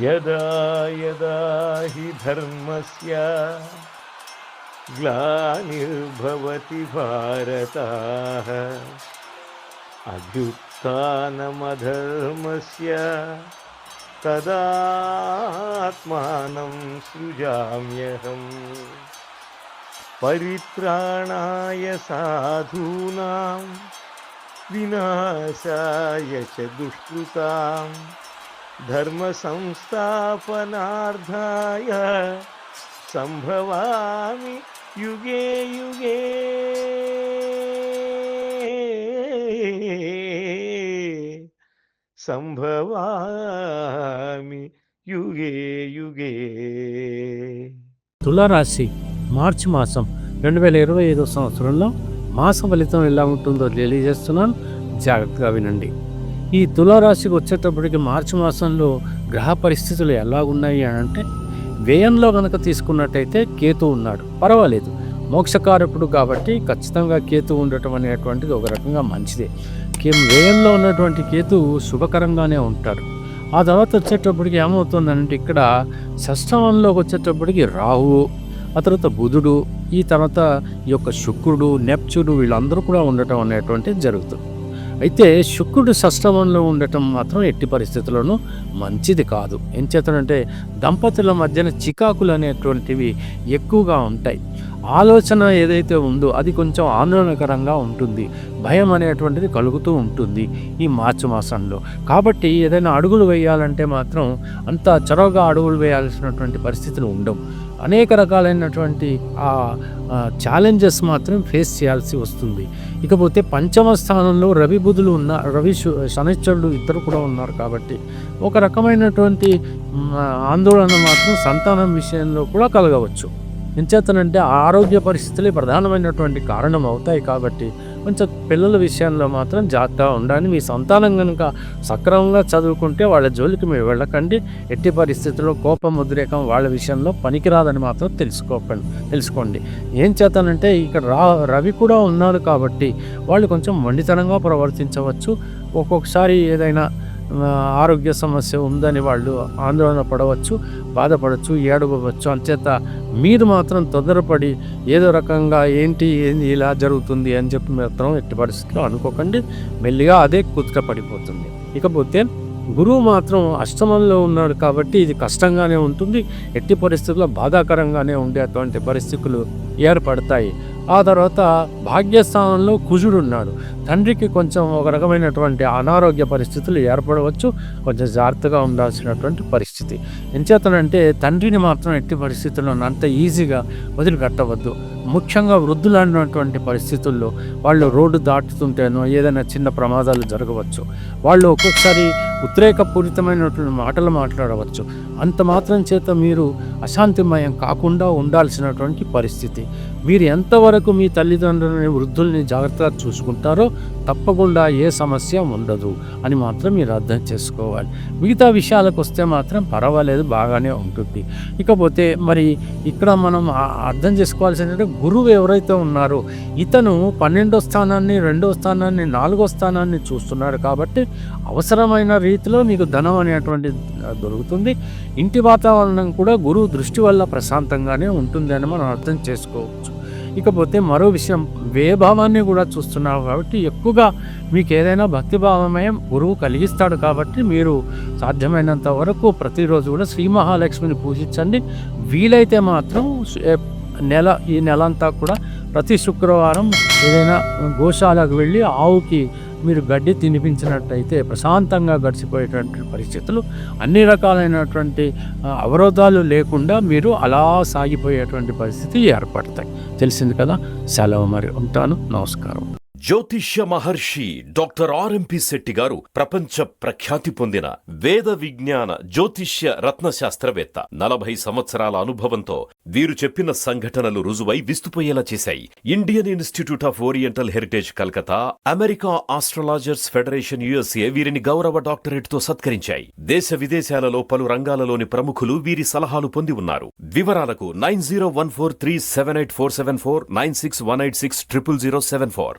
యదా యదా హి ధర్మస్య గ్లానిర్భవతి భారత అభ్యుత్థానమధర్మస్య తదాత్మానం సృజామ్యహం పరిత్రాణాయ సాధూనాం వినాశాయ చ దుష్కృతాం ధర్మ సంస్థాపనార్థాయ సంభవామి యుగే యుగే. సంభవామి యుగే యుగే. తులారాశి మార్చి మాసం 2025 సంవత్సరంలో మాస ఫలితం ఎలా ఉంటుందో తెలియజేస్తున్నాను, జాగ్రత్తగా వినండి. ఈ తులారాశికి వచ్చేటప్పటికి మార్చి మాసంలో గ్రహ పరిస్థితులు ఎలా ఉన్నాయి అని అంటే, వ్యయంలో కనుక తీసుకున్నట్టయితే కేతు ఉన్నాడు, పర్వాలేదు, మోక్షకారకుడు కాబట్టి ఖచ్చితంగా కేతు ఉండటం అనేటువంటిది ఒక రకంగా మంచిదే. వ్యయంలో ఉన్నటువంటి కేతు శుభకరంగానే ఉంటాడు. ఆ తర్వాత వచ్చేటప్పటికి ఏమవుతుందంటే, ఇక్కడ షష్టమంలోకి వచ్చేటప్పటికి రాహువు, ఆ తర్వాత బుధుడు, ఈ తర్వాత ఈ యొక్క శుక్రుడు, నెప్చుడు, వీళ్ళందరూ కూడా ఉండటం అనేటువంటిది జరుగుతుంది. అయితే శుక్రుడు షష్టమంలో ఉండటం మాత్రం ఎట్టి పరిస్థితుల్లోనూ మంచిది కాదు. ఏం చేతనంటే, దంపతుల మధ్యన చికాకులు అనేటువంటివి ఎక్కువగా ఉంటాయి. ఆలోచన ఏదైతే ఉందో అది కొంచెం ఆందోళనకరంగా ఉంటుంది, భయం అనేటువంటిది కలుగుతూ ఉంటుంది ఈ మార్చి మాసంలో. కాబట్టి ఏదైనా అడుగులు వేయాలంటే మాత్రం అంత చొరవగా అడుగులు వేయాల్సినటువంటి పరిస్థితులు ఉండవు. అనేక రకాలైనటువంటి ఛాలెంజెస్ మాత్రం ఫేస్ చేయాల్సి వస్తుంది. ఇకపోతే పంచమ స్థానంలో రవి బుధులు శనిశ్చరుడు ఇద్దరు కూడా ఉన్నారు కాబట్టి ఒక రకమైనటువంటి ఆందోళన మాత్రం సంతానం విషయంలో కూడా కలగవచ్చు. ఎంచేతనంటే ఆరోగ్య పరిస్థితులే ప్రధానమైనటువంటి కారణం అవుతాయి కాబట్టి కొంచెం పిల్లల విషయంలో మాత్రం జాగ్రత్తగా ఉండాలి. మీ సంతానం కనుక సక్రమంగా చదువుకుంటే వాళ్ళ జోలికి మీరు వెళ్ళకండి. ఎట్టి పరిస్థితుల్లో కోపం, ఉద్రేకం వాళ్ళ విషయంలో పనికిరాదని మాత్రం తెలుసుకోండి. ఏం చేతనంటే ఇక్కడ రవి కూడా ఉన్నారు కాబట్టి వాళ్ళు కొంచెం మొండితనంగా ప్రవర్తించవచ్చు. ఒక్కొక్కసారి ఏదైనా ఆరోగ్య సమస్య ఉందని వాళ్ళు ఆందోళన పడవచ్చు, బాధపడవచ్చు, ఏడవచ్చు. అంచేత మీరు మాత్రం తొందరపడి ఏదో రకంగా ఏంటి ఇలా జరుగుతుంది అని చెప్పి మాత్రం ఎట్టి పరిస్థితిలో అనుకోకండి. మెల్లిగా అదే కుదుట పడిపోతుంది. ఇకపోతే గురువు మాత్రం అష్టమంలో ఉన్నాడు కాబట్టి ఇది కష్టంగానే ఉంటుంది, ఎట్టి పరిస్థితుల్లో బాధాకరంగానే ఉండేటువంటి పరిస్థితులు ఏర్పడతాయి. ఆ తర్వాత భాగ్యస్థానంలో కుజుడు ఉన్నాడు. తండ్రికి కొంచెం ఒక రకమైనటువంటి అనారోగ్య పరిస్థితులు ఏర్పడవచ్చు, కొంచెం జాగ్రత్తగా ఉండాల్సినటువంటి పరిస్థితి. ఎంచేతనంటే తండ్రిని మాత్రం ఎట్టి పరిస్థితుల్లో అంత ఈజీగా వదిలిపెట్టవద్దు. ముఖ్యంగా వృద్ధులైనటువంటి పరిస్థితుల్లో వాళ్ళు రోడ్డు దాటుతుంటేనో ఏదైనా చిన్న ప్రమాదాలు జరగవచ్చు. వాళ్ళు ఒక్కొక్కసారి ఉద్రేకపూరితమైనటువంటి మాటలు మాట్లాడవచ్చు. అంత మాత్రం చేత మీరు అశాంతిమయం కాకుండా ఉండాల్సినటువంటి పరిస్థితి. మీరు ఎంతవరకు మీ తల్లిదండ్రులని, వృద్ధుల్ని జాగ్రత్తగా చూసుకుంటారో తప్పకుండా ఏ సమస్య ఉండదు అని మాత్రం మీరు అర్థం చేసుకోవాలి. మిగతా విషయాలకు వస్తే మాత్రం పర్వాలేదు, బాగానే ఉంటుంది. ఇకపోతే మరి ఇక్కడ మనం అర్థం చేసుకోవాల్సిందంటే, గురువు ఎవరైతే ఉన్నారో ఇతను 12వ స్థానాన్ని, 2వ స్థానాన్ని, 4వ స్థానాన్ని చూస్తున్నాడు కాబట్టి అవసరమైన రీతిలో మీకు ధనం అనేటువంటి దొరుకుతుంది. ఇంటి వాతావరణం కూడా గురువు దృష్టి వల్ల ప్రశాంతంగానే ఉంటుంది అని మనం అర్థం చేసుకోవచ్చు. ఇకపోతే మరో విషయం, వ్యయభావాన్ని కూడా చూస్తున్నావు కాబట్టి ఎక్కువగా మీకు ఏదైనా భక్తిభావమే గురువు కలిగిస్తాడు కాబట్టి మీరు సాధ్యమైనంత వరకు ప్రతిరోజు కూడా శ్రీ మహాలక్ష్మిని పూజించండి. వీలైతే మాత్రం ఈ నెల అంతా కూడా ప్రతి శుక్రవారం ఏదైనా గోశాలకు వెళ్ళి ఆవుకి మీరు గడ్డి తినిపించినట్టయితే ప్రశాంతంగా గడిచిపోయేటువంటి పరిస్థితులు, అన్ని రకాలైనటువంటి అవరోధాలు లేకుండా మీరు అలా సాగిపోయేటువంటి పరిస్థితి ఏర్పడతాయి. తెలిసింది కదా. సెలవు, మరి ఉంటాను. నమస్కారం. జ్యోతిష్య మహర్షి డాక్టర్ ఆర్ఎంపి శెట్టి గారు ప్రపంచ ప్రఖ్యాతి పొందిన వేద విజ్ఞాన జ్యోతిష్య రత్నశాస్త్రవేత్త. 40 సంవత్సరాల అనుభవంతో వీరు చెప్పిన సంఘటనలు రుజువై విస్తుపోయేలా చేశాయి. Indian institute of oriental heritage Calcutta, America astrologers federation USA వీరిని గౌరవ డాక్టరేట్ తో సత్కరించాయి. దేశ విదేశాలలో పలు రంగాలలోని ప్రముఖులు వీరి సలహాలు పొంది ఉన్నారు. వివరాలకు 9014378474, 9618600074.